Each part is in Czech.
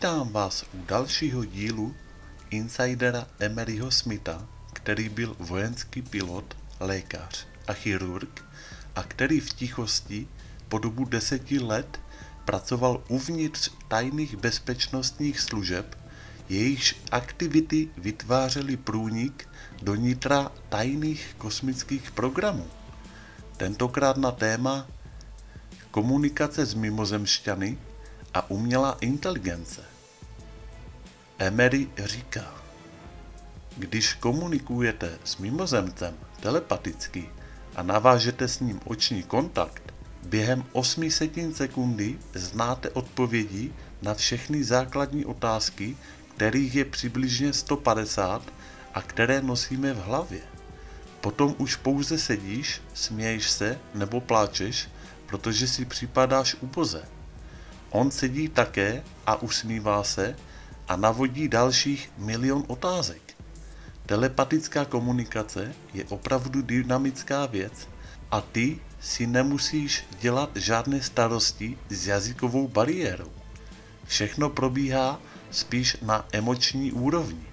Vítám vás u dalšího dílu insidera Emeryho Smitha, který byl vojenský pilot, lékař a chirurg a který v tichosti po dobu 10 let pracoval uvnitř tajných bezpečnostních služeb, jejichž aktivity vytvářely průnik do nitra tajných kosmických programů. Tentokrát na téma komunikace s mimozemšťany a umělá inteligence. Emery říká: když komunikujete s mimozemcem telepaticky a navážete s ním oční kontakt, během 800 sekundy znáte odpovědi na všechny základní otázky, kterých je přibližně 150 a které nosíme v hlavě. Potom už pouze sedíš, směješ se nebo pláčeš, protože si připadáš uboze. On sedí také a usmívá se a navodí dalších 1 000 000 otázek. Telepatická komunikace je opravdu dynamická věc a ty si nemusíš dělat žádné starosti s jazykovou bariérou. Všechno probíhá spíš na emoční úrovni.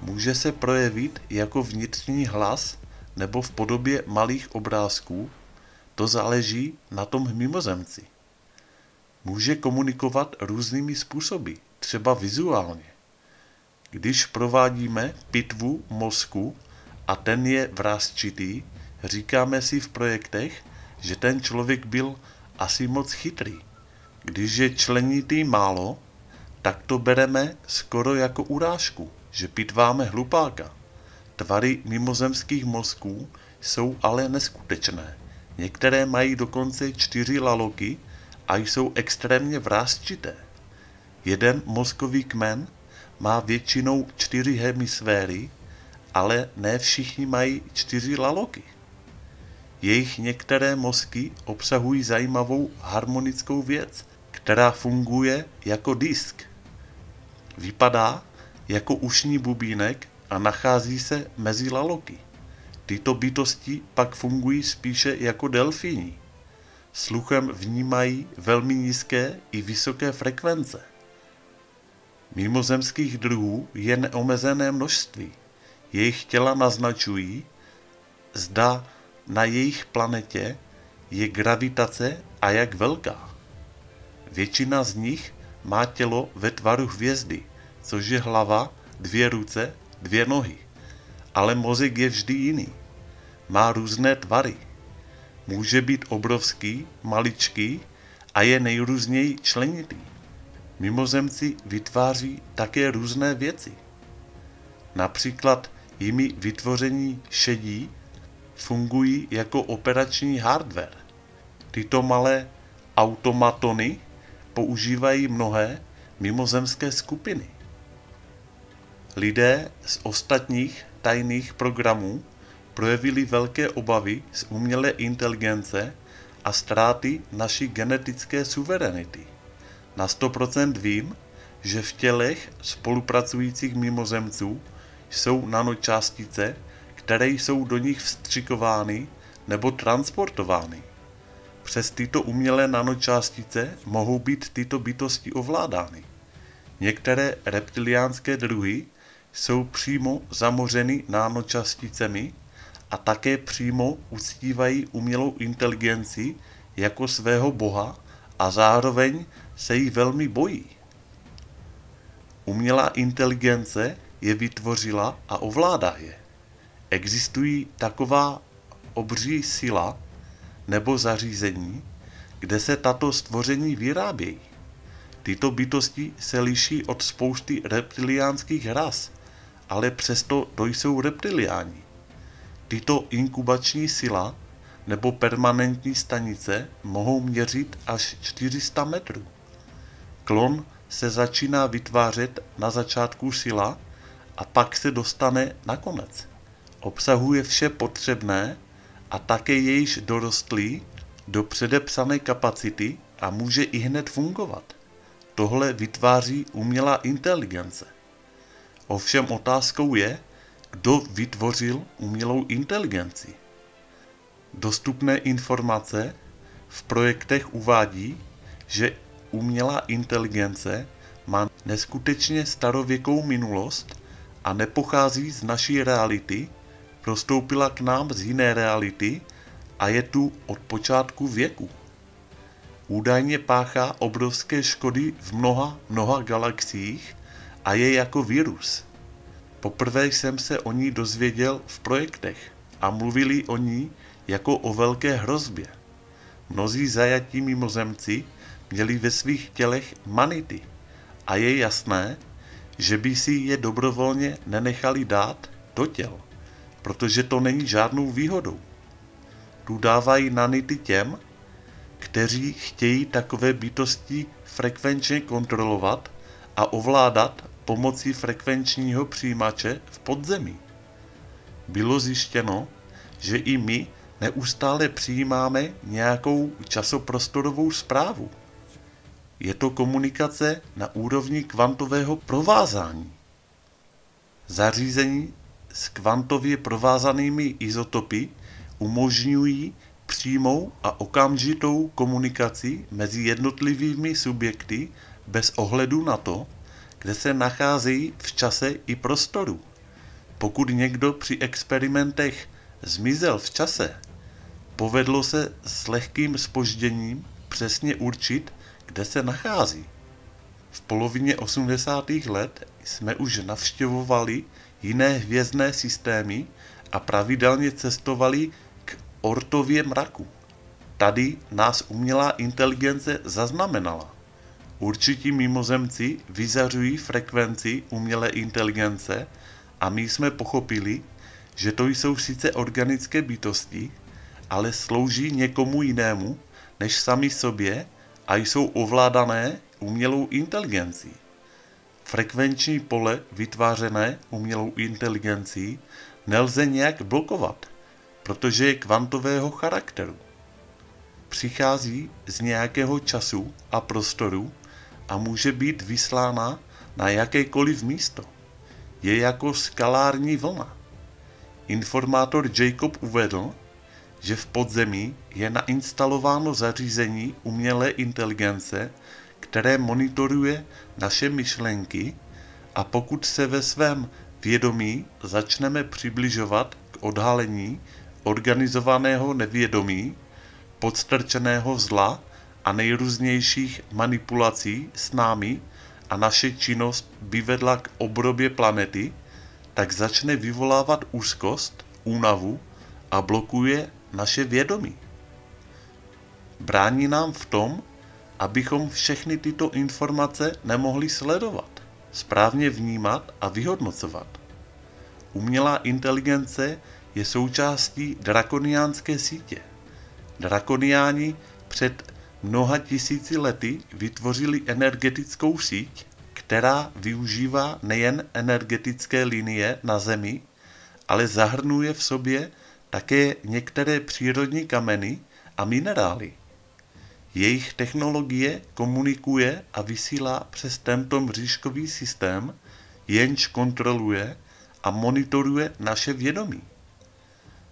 Může se projevit jako vnitřní hlas nebo v podobě malých obrázků, to záleží na tom mimozemci. Může komunikovat různými způsoby, třeba vizuálně. Když provádíme pitvu mozku a ten je vrásčitý, říkáme si v projektech, že ten člověk byl asi moc chytrý. Když je členitý málo, tak to bereme skoro jako urážku, že pitváme hlupáka. Tvary mimozemských mozků jsou ale neskutečné. Některé mají dokonce 4 laloky a jsou extrémně vrásčité. Jeden mozkový kmen má většinou 4 hemisféry, ale ne všichni mají 4 laloky. Jejich některé mozky obsahují zajímavou harmonickou věc, která funguje jako disk. Vypadá jako ušní bubínek a nachází se mezi laloky. Tyto bytosti pak fungují spíše jako delfíni. Sluchem vnímají velmi nízké i vysoké frekvence. Mimozemských druhů je neomezené množství. Jejich těla naznačují, zda na jejich planetě je gravitace a jak velká. Většina z nich má tělo ve tvaru hvězdy, což je hlava, 2 ruce, 2 nohy. Ale mozek je vždy jiný. Má různé tvary. Může být obrovský, maličký a je nejrůzněji členitý. Mimozemci vytváří také různé věci. Například jimi vytvoření šedí fungují jako operační hardware. Tyto malé automatony používají mnohé mimozemské skupiny. Lidé z ostatních tajných programů projevili velké obavy z umělé inteligence a ztráty naší genetické suverenity. Na 100% vím, že v tělech spolupracujících mimozemců jsou nanočástice, které jsou do nich vstřikovány nebo transportovány. Přes tyto umělé nanočástice mohou být tyto bytosti ovládány. Některé reptiliánské druhy jsou přímo zamořeny nanočásticemi a také přímo uctívají umělou inteligenci jako svého boha a zároveň se jí velmi bojí. Umělá inteligence je vytvořila a ovládá je. Existují taková obří sila nebo zařízení, kde se tato stvoření vyrábějí. Tyto bytosti se liší od spousty reptiliánských ras, ale přesto to jsou reptiliáni. Tyto inkubační sila nebo permanentní stanice mohou měřit až 400 metrů. Klon se začíná vytvářet na začátku sila a pak se dostane na konec. Obsahuje vše potřebné a také je již dorostlý do předepsané kapacity a může ihned fungovat. Tohle vytváří umělá inteligence. Ovšem otázkou je, kdo vytvořil umělou inteligenci. Dostupné informace v projektech uvádí, že umělá inteligence má neskutečně starověkou minulost a nepochází z naší reality, prostoupila k nám z jiné reality a je tu od počátku věku. Údajně páchá obrovské škody v mnoha galaxiích a je jako virus. Poprvé jsem se o ní dozvěděl v projektech a mluvili o ní jako o velké hrozbě. Mnozí zajatí mimozemci měli ve svých tělech manity a je jasné, že by si je dobrovolně nenechali dát do těl, protože to není žádnou výhodou. Tu dávají nanity těm, kteří chtějí takové bytosti frekvenčně kontrolovat a ovládat pomocí frekvenčního přijímače v podzemí. Bylo zjištěno, že i my neustále přijímáme nějakou časoprostorovou zprávu. Je to komunikace na úrovni kvantového provázání. Zařízení s kvantově provázanými izotopy umožňují přímou a okamžitou komunikaci mezi jednotlivými subjekty bez ohledu na to, kde se nacházejí v čase i prostoru. Pokud někdo při experimentech zmizel v čase, povedlo se s lehkým zpožděním přesně určit, kde se nachází. V polovině 80. let jsme už navštěvovali jiné hvězdné systémy a pravidelně cestovali k Ortově mraku. Tady nás umělá inteligence zaznamenala. Určití mimozemci vyzařují frekvenci umělé inteligence a my jsme pochopili, že to jsou sice organické bytosti, ale slouží někomu jinému než sami sobě a jsou ovládané umělou inteligencí. Frekvenční pole vytvářené umělou inteligencí nelze nějak blokovat, protože je kvantového charakteru. Přichází z nějakého času a prostoru a může být vyslána na jakékoliv místo. Je jako skalární vlna. Informátor Jacob uvedl, že v podzemí je nainstalováno zařízení umělé inteligence, které monitoruje naše myšlenky, a pokud se ve svém vědomí začneme přibližovat k odhalení organizovaného nevědomí, podstrčeného zla a nejrůznějších manipulací s námi a naše činnost by vedla k obrobě planety, tak začne vyvolávat úzkost, únavu a blokuje naše vědomí. Brání nám v tom, abychom všechny tyto informace nemohli sledovat, správně vnímat a vyhodnocovat. Umělá inteligence je součástí drakoniánské sítě. Drakoniáni před mnoha tisíci lety vytvořili energetickou síť, která využívá nejen energetické linie na Zemi, ale zahrnuje v sobě také některé přírodní kameny a minerály. Jejich technologie komunikuje a vysílá přes tento mřížkový systém, jenž kontroluje a monitoruje naše vědomí.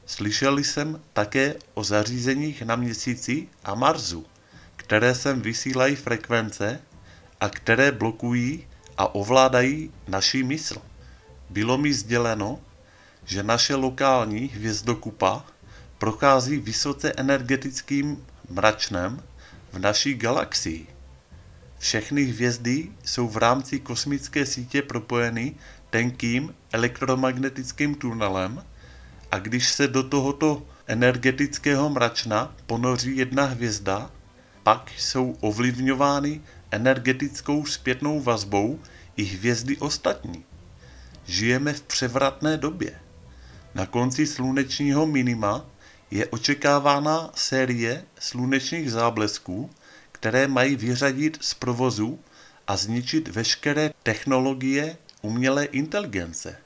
Slyšeli jsem také o zařízeních na Měsíci a Marsu, které sem vysílají frekvence a které blokují a ovládají naši mysl. Bylo mi sděleno, že naše lokální hvězdokupa prochází vysoce energetickým mračnem v naší galaxii. Všechny hvězdy jsou v rámci kosmické sítě propojeny tenkým elektromagnetickým tunelem a když se do tohoto energetického mračna ponoří jedna hvězda, pak jsou ovlivňovány energetickou zpětnou vazbou i hvězdy ostatní. Žijeme v převratné době. Na konci slunečního minima je očekávána série slunečních záblesků, které mají vyřadit z provozu a zničit veškeré technologie umělé inteligence,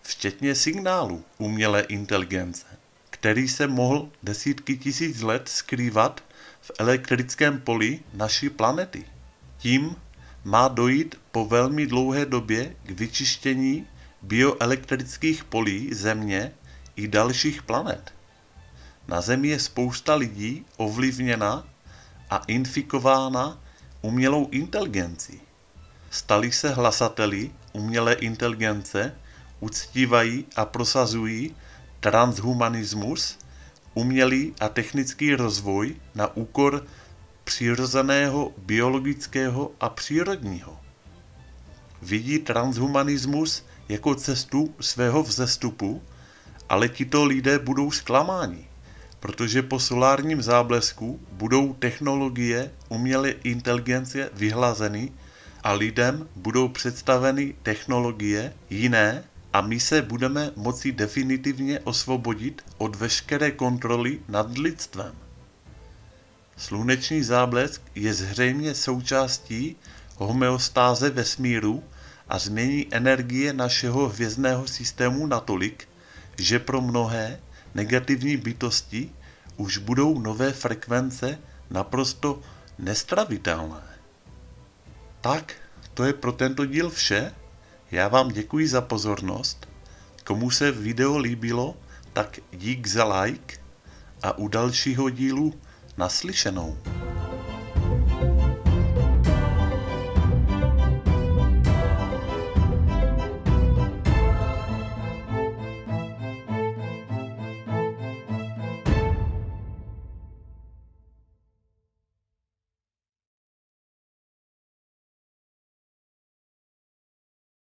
včetně signálu umělé inteligence, který se mohl desítky tisíc let skrývat v elektrickém poli naší planety. Tím má dojít po velmi dlouhé době k vyčištění bioelektrických polí Země i dalších planet. Na Zemi je spousta lidí ovlivněna a infikována umělou inteligenci. Stali se hlasateli umělé inteligence, uctívají a prosazují transhumanismus, umělý a technický rozvoj na úkor přirozeného, biologického a přírodního. Vidí transhumanismus jako cestu svého vzestupu, ale tito lidé budou zklamáni, protože po solárním záblesku budou technologie umělé inteligence vyhlazeny a lidem budou představeny technologie jiné a my se budeme moci definitivně osvobodit od veškeré kontroly nad lidstvem. Sluneční záblesk je zřejmě součástí homeostáze vesmíru a změní energie našeho hvězdného systému natolik, že pro mnohé negativní bytosti už budou nové frekvence naprosto nestravitelné. Tak, to je pro tento díl vše. Já vám děkuji za pozornost. Komu se video líbilo, tak dík za like a u dalšího dílu naslyšenou.